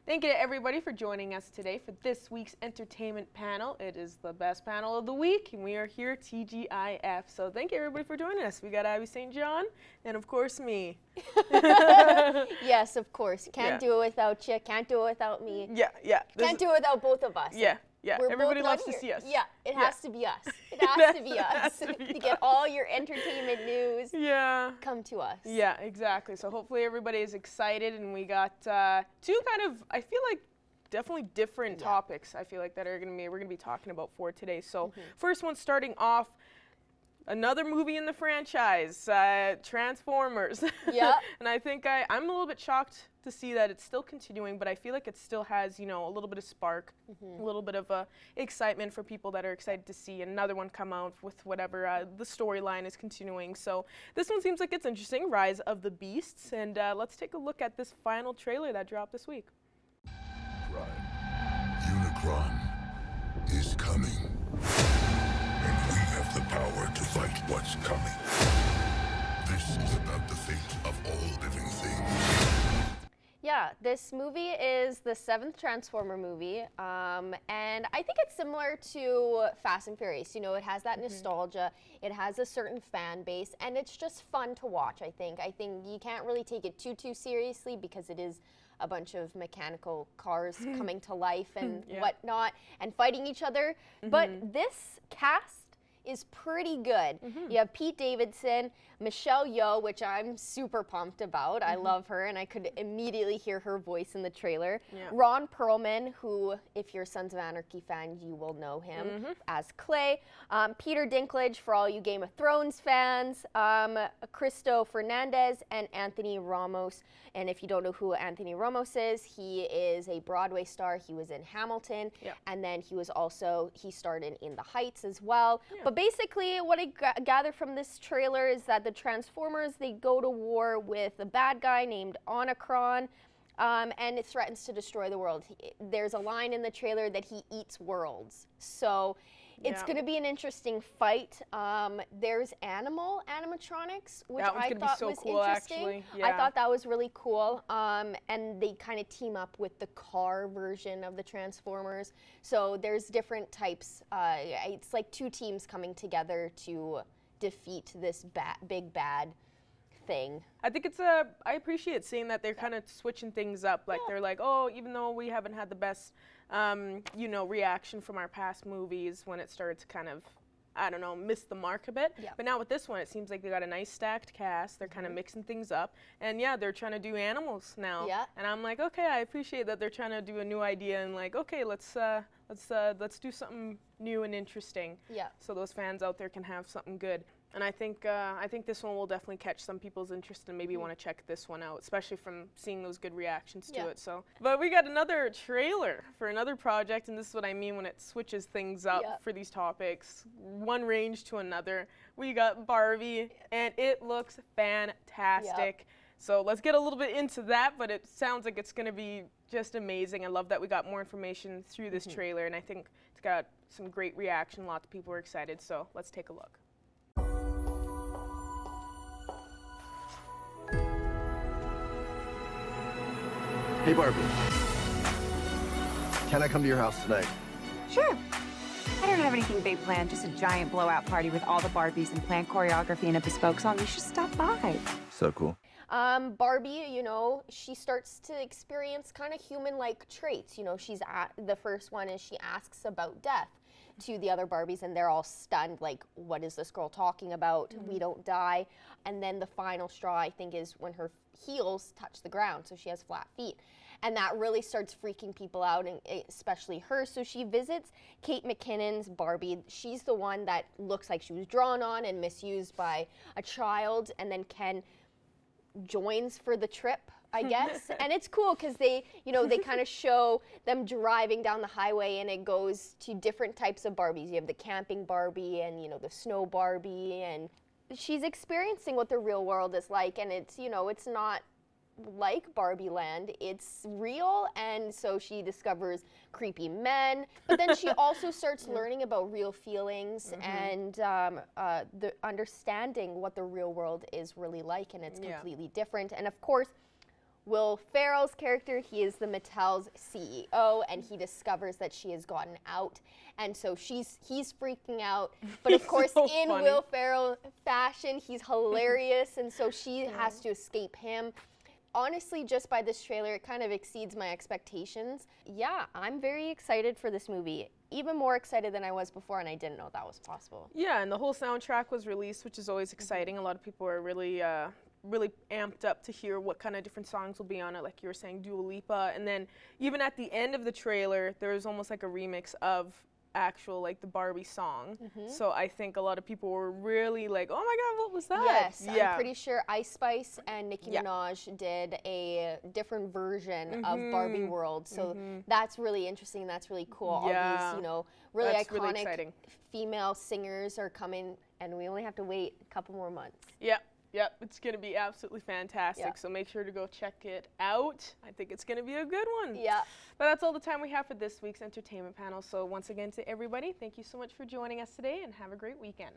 Thank you to everybody for joining us today for this week's entertainment panel. It is the best panel of the week, and we are here TGIF. So thank you everybody for joining us. We got Abby St. John, and of course me. Yes, of course. Can't do it without you. Can't do it without me. Yeah. Can't do it without both of us. Yeah. Everybody loves to see us. Yeah, it has to be us. It has to be us. To get all your entertainment news, come to us. Yeah, exactly. So hopefully everybody is excited, and we got two kind of, I feel like, definitely different topics, I feel like, that we're gonna be talking about for today. So first one, starting off, another movie in the franchise, Transformers. Yeah. And I think I'm a little bit shocked to see that it's still continuing, but I feel like it still has, you know, a little bit of spark, a little bit of excitement for people that are excited to see another one come out with whatever the storyline is continuing. So this one seems like it's interesting, Rise of the Beasts, and let's take a look at this final trailer that dropped this week. Unicron is coming, and we have the power to fight what's coming. This is about the fate of all living things. Yeah, this movie is the 7th Transformer movie, and I think it's similar to Fast and Furious. You know, it has that nostalgia, it has a certain fan base, and it's just fun to watch, I think. I think you can't really take it too seriously because it is a bunch of mechanical cars coming to life and whatnot and fighting each other. But this cast is pretty good. You have Pete Davidson, Michelle Yeoh, which I'm super pumped about. I love her, and I could immediately hear her voice in the trailer. Ron Perlman, who, if you're a Sons of Anarchy fan, you will know him as Clay. Peter Dinklage, for all you Game of Thrones fans. Cristo Fernandez and Anthony Ramos. And if you don't know who Anthony Ramos is, he is a Broadway star. He was in Hamilton, and then he starred in The Heights as well. But basically, what I gather from this trailer is that the Transformers, they go to war with a bad guy named Unicron, and it threatens to destroy the world. There's a line in the trailer that he eats worlds. So it's going to be an interesting fight. There's animatronics, which I thought was cool, interesting. I thought that was really cool. And they kind of team up with the car version of the Transformers. So there's different types. It's like two teams coming together to defeat this big bad thing. I think it's I appreciate seeing that they're kind of switching things up. Like they're like, oh, even though we haven't had the best, you know, reaction from our past movies when it started to kind of, I don't know, miss the mark a bit. But now with this one, it seems like they got a nice stacked cast. They're kind of mixing things up, and they're trying to do animals now. And I'm like, okay, I appreciate that they're trying to do a new idea and like, okay, let's do something new and interesting. So those fans out there can have something good. And I think this one will definitely catch some people's interest and maybe want to check this one out, especially from seeing those good reactions to it. So, but we got another trailer for another project, and this is what I mean when it switches things up for these topics, one range to another. We got Barbie, and it looks fantastic. So let's get a little bit into that, but it sounds like it's going to be just amazing. I love that we got more information through this trailer, and I think it's got some great reaction. Lots of people are excited, so let's take a look. Hey, Barbie. Can I come to your house tonight? Sure. I don't have anything big planned, just a giant blowout party with all the Barbies and planned choreography and a bespoke song. You should stop by. So cool. Barbie, you know, she starts to experience kind of human-like traits. You know, the first one is she asks about death to the other Barbies, and they're all stunned, like, what is this girl talking about? We don't die. And then the final straw, I think, is when her heels touch the ground, so she has flat feet. And that really starts freaking people out, and especially her. So she visits Kate McKinnon's Barbie. She's the one that looks like she was drawn on and misused by a child, and then Ken joins for the trip, I guess. And it's cool because they kind of show them driving down the highway, and it goes to different types of Barbies. You have the camping Barbie and, the snow Barbie, and she's experiencing what the real world is like, and it's not like Barbie Land, it's real. And so she discovers creepy men, but then she also starts learning about real feelings and the understanding what the real world is really like, and it's completely different. And of course, Will Ferrell's character, he is the Mattel's CEO, and he discovers that she has gotten out, and so he's freaking out. But of course, so in funny. Will Ferrell fashion, he's hilarious, and so she has to escape him. Honestly, just by this trailer, it kind of exceeds my expectations. Yeah, I'm very excited for this movie. Even more excited than I was before, and I didn't know that was possible. Yeah, and the whole soundtrack was released, which is always exciting. A lot of people are really, really amped up to hear what kind of different songs will be on it. Like you were saying, Dua Lipa, and then even at the end of the trailer, there was almost like a remix of actual like the Barbie song. So I think a lot of people were really like, oh my God, what was that? Yes, yeah. I'm pretty sure Ice Spice and Nicki Yeah. Minaj did a different version of Barbie World. So that's really interesting. That's really cool. Yeah. All these, you know, really That's really iconic exciting. female singers are coming, and we only have to wait a couple more months. Yep, it's going to be absolutely fantastic. Yeah. So make sure to go check it out. I think it's going to be a good one. Yeah. But that's all the time we have for this week's entertainment panel. So once again to everybody, thank you so much for joining us today and have a great weekend.